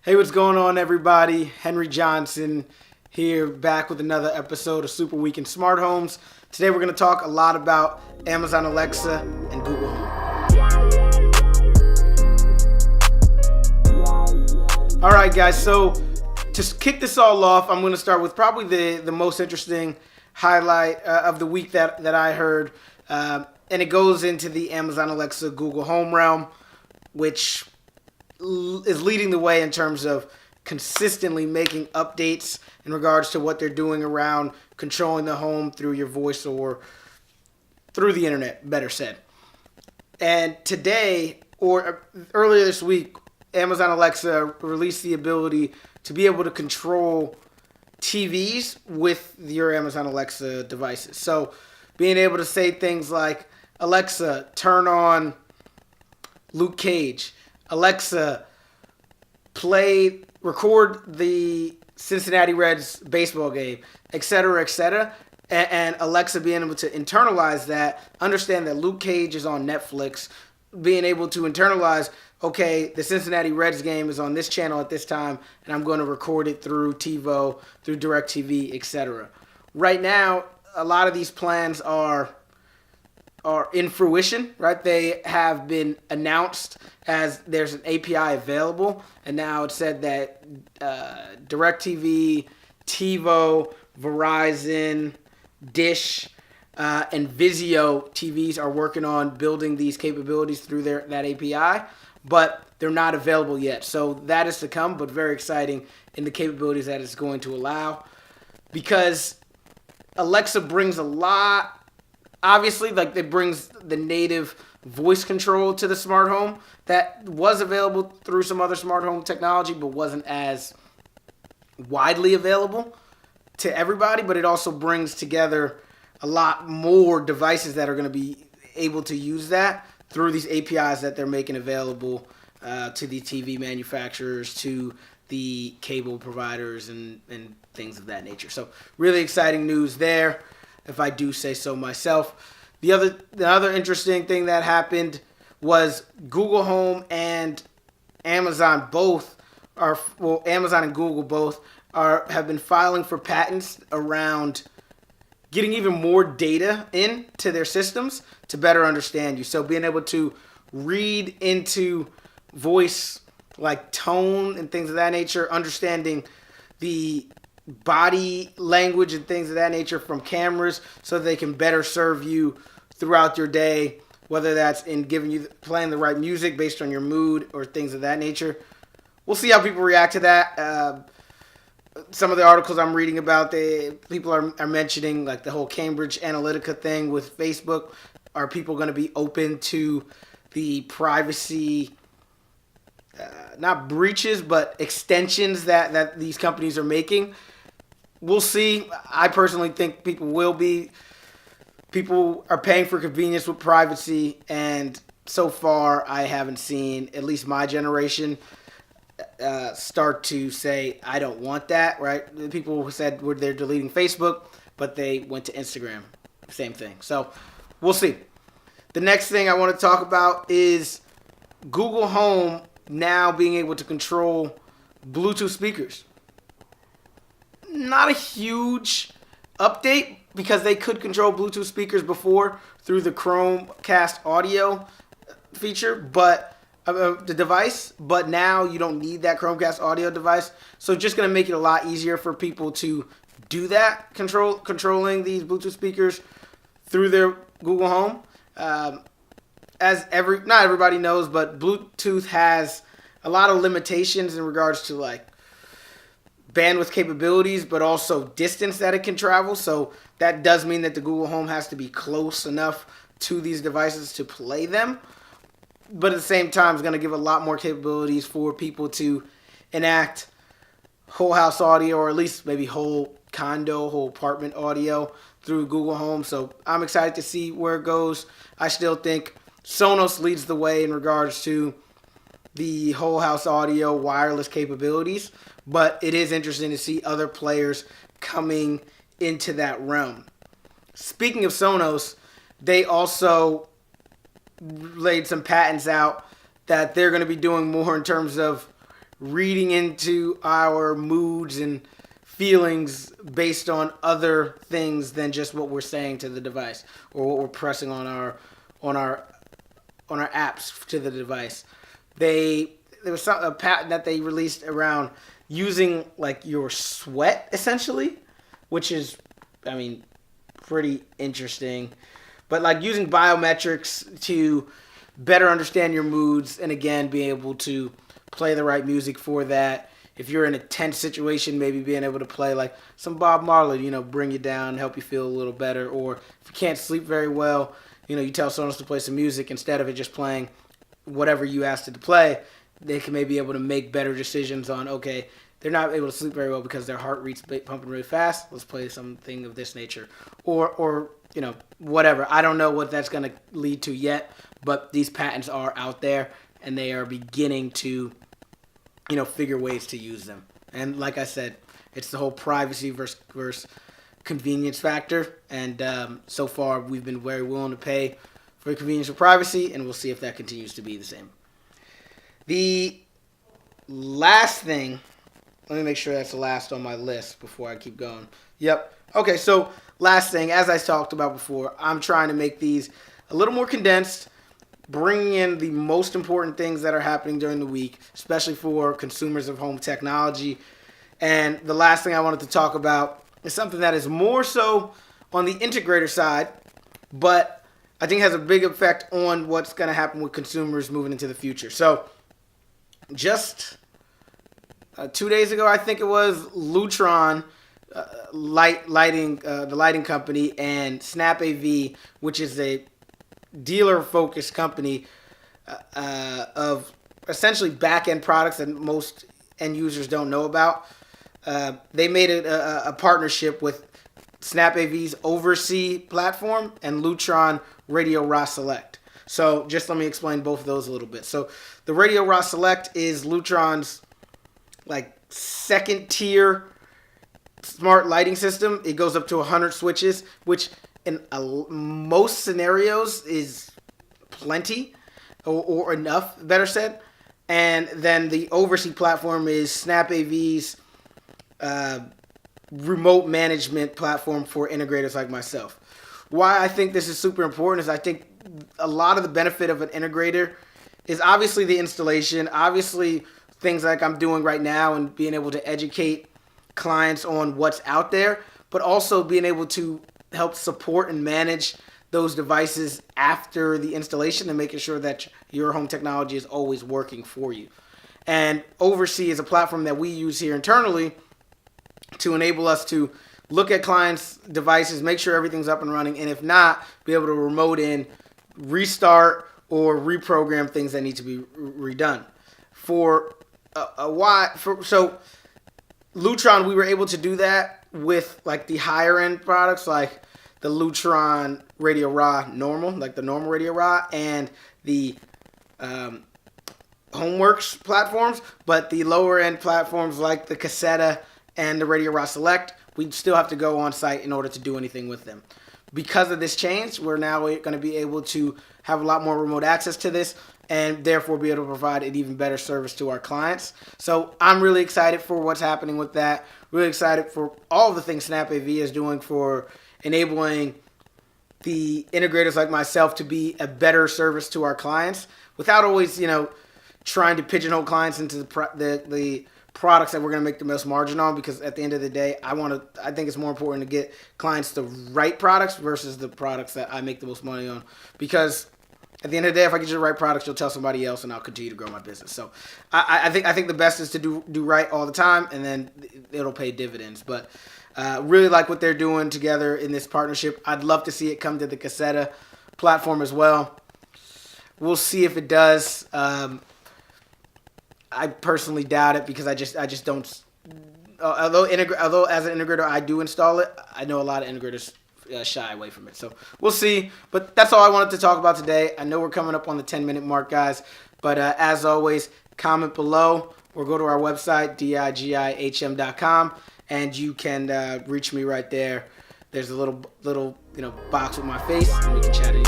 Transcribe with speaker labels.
Speaker 1: Hey, what's going on, everybody? Henry Johnson here, back with another episode of Super Week in Smart Homes. Today, we're going to talk a lot about Amazon Alexa and Google Home. All right, guys. So to kick this all off, I'm going to start with probably the most interesting highlight of the week that I heard, and it goes into the Amazon Alexa Google Home realm, which is leading the way in terms of consistently making updates in regards to what they're doing around controlling the home through your voice or through the internet, better said. And today, or earlier this week, Amazon Alexa released the ability to be able to control TVs with your Amazon Alexa devices. So being able to say things like, Alexa, turn on Luke Cage. Alexa, record the Cincinnati Reds baseball game, etc., etc. And Alexa being able to internalize that, understand that Luke Cage is on Netflix, being able to internalize, okay, the Cincinnati Reds game is on this channel at this time, and I'm going to record it through TiVo, through DirecTV, etc. Right now, a lot of these plans are in fruition, right? They have been announced as there's an API available, and now it's said that DirecTV, TiVo, Verizon, Dish, and Vizio TVs are working on building these capabilities through that API, but they're not available yet. So that is to come, but very exciting in the capabilities that it's going to allow, because Alexa brings a lot. Obviously, like, it brings the native voice control to the smart home that was available through some other smart home technology, but wasn't as widely available to everybody. But it also brings together a lot more devices that are going to be able to use that through these APIs that they're making available to the TV manufacturers, to the cable providers, and things of that nature. So really exciting news there, if I do say so myself. The other interesting thing that happened was Google Home and Amazon Amazon and Google both have been filing for patents around getting even more data into their systems to better understand you. So being able to read into voice, like tone and things of that nature, understanding the body language and things of that nature from cameras, so they can better serve you throughout your day, whether that's in playing the right music based on your mood or things of that nature. We'll see how people react to that. Some of the articles I'm reading about, people are mentioning, like, the whole Cambridge Analytica thing with Facebook. Are people going to be open to the privacy, not breaches, but extensions that these companies are making? We'll see. I personally think people will be. People are paying for convenience with privacy, and so far I haven't seen, at least my generation, start to say, I don't want that, right? The people who said they're deleting Facebook, but they went to Instagram. Same thing. So we'll see. The next thing I want to talk about is Google Home now being able to control Bluetooth speakers. Not a huge update, because they could control Bluetooth speakers before through the Chromecast audio feature, but the device. But now you don't need that Chromecast audio device, so just going to make it a lot easier for people to do that, controlling these Bluetooth speakers through their Google Home. Not everybody knows, but Bluetooth has a lot of limitations in regards to, like, bandwidth capabilities, but also distance that it can travel. So that does mean that the Google Home has to be close enough to these devices to play them. But at the same time, it's going to give a lot more capabilities for people to enact whole house audio, or at least maybe whole condo, whole apartment audio through Google Home. So I'm excited to see where it goes. I still think Sonos leads the way in regards to the whole house audio wireless capabilities, but it is interesting to see other players coming into that realm. Speaking of Sonos, they also laid some patents out that they're going to be doing more in terms of reading into our moods and feelings based on other things than just what we're saying to the device or what we're pressing on our apps to the device. There was a patent that they released around using like your sweat essentially, which is, I mean, pretty interesting. But like using biometrics to better understand your moods and again being able to play the right music for that. If you're in a tense situation, maybe being able to play like some Bob Marley, bring you down, help you feel a little better. Or if you can't sleep very well, you tell Sonos to play some music instead of it just playing whatever you asked it to play. They can maybe be able to make better decisions on, okay, they're not able to sleep very well because their heart rate's pumping really fast. Let's play something of this nature. Or whatever. I don't know what that's going to lead to yet, but these patents are out there and they are beginning to figure ways to use them. And like I said, it's the whole privacy versus convenience factor. And so far, we've been very willing to pay for convenience or privacy, and we'll see if that continues to be the same. The last thing, let me make sure that's the last on my list before I keep going. Yep. Okay, so last thing, as I talked about before, I'm trying to make these a little more condensed, bringing in the most important things that are happening during the week, especially for consumers of home technology. And the last thing I wanted to talk about is something that is more so on the integrator side, but I think has a big effect on what's going to happen with consumers moving into the future. So just 2 days ago, I think it was, Lutron, the lighting company, and Snap AV, which is a dealer-focused company of essentially back-end products that most end users don't know about. They made a partnership with Snap AV's Oversee platform and Lutron Radio Raw Select. So just let me explain both of those a little bit. So the Radio Raw Select is Lutron's like second tier smart lighting system. It goes up to 100 switches, which in most scenarios is plenty or enough, better said. And then the Oversee platform is Snap AV's remote management platform for integrators like myself. Why I think this is super important is I think a lot of the benefit of an integrator is obviously the installation, obviously things like I'm doing right now and being able to educate clients on what's out there, but also being able to help support and manage those devices after the installation and making sure that your home technology is always working for you. And Oversee is a platform that we use here internally to enable us to look at clients' devices, make sure everything's up and running, and if not, be able to remote in, restart, or reprogram things that need to be redone. So Lutron, we were able to do that with like the higher end products like the Lutron Radio Raw normal, like the normal Radio Raw, and the HomeWorks platforms, but the lower end platforms like the Cassetta and the Radio Raw Select, we still have to go on site in order to do anything with them. Because of this change, we're now going to be able to have a lot more remote access to this and therefore be able to provide an even better service to our clients. So I'm really excited for what's happening with that. Really excited for all of the things Snap AV is doing for enabling the integrators like myself to be a better service to our clients without always, trying to pigeonhole clients into the products that we're going to make the most margin on, because at the end of the day, I think it's more important to get clients the right products versus the products that I make the most money on, because at the end of the day, if I get you the right products, you'll tell somebody else and I'll continue to grow my business. So I think the best is to do right all the time, and then it'll pay dividends. But really like what they're doing together in this partnership. I'd love to see it come to the Cassetta platform as well. We'll see if it does. I personally doubt it, because I just don't. Although as an integrator I do install it, I know a lot of integrators shy away from it. So we'll see. But that's all I wanted to talk about today. I know we're coming up on the 10-minute mark, guys. But as always, comment below or go to our website, digihm.com, and you can reach me right there. There's a little box with my face, and we can chat.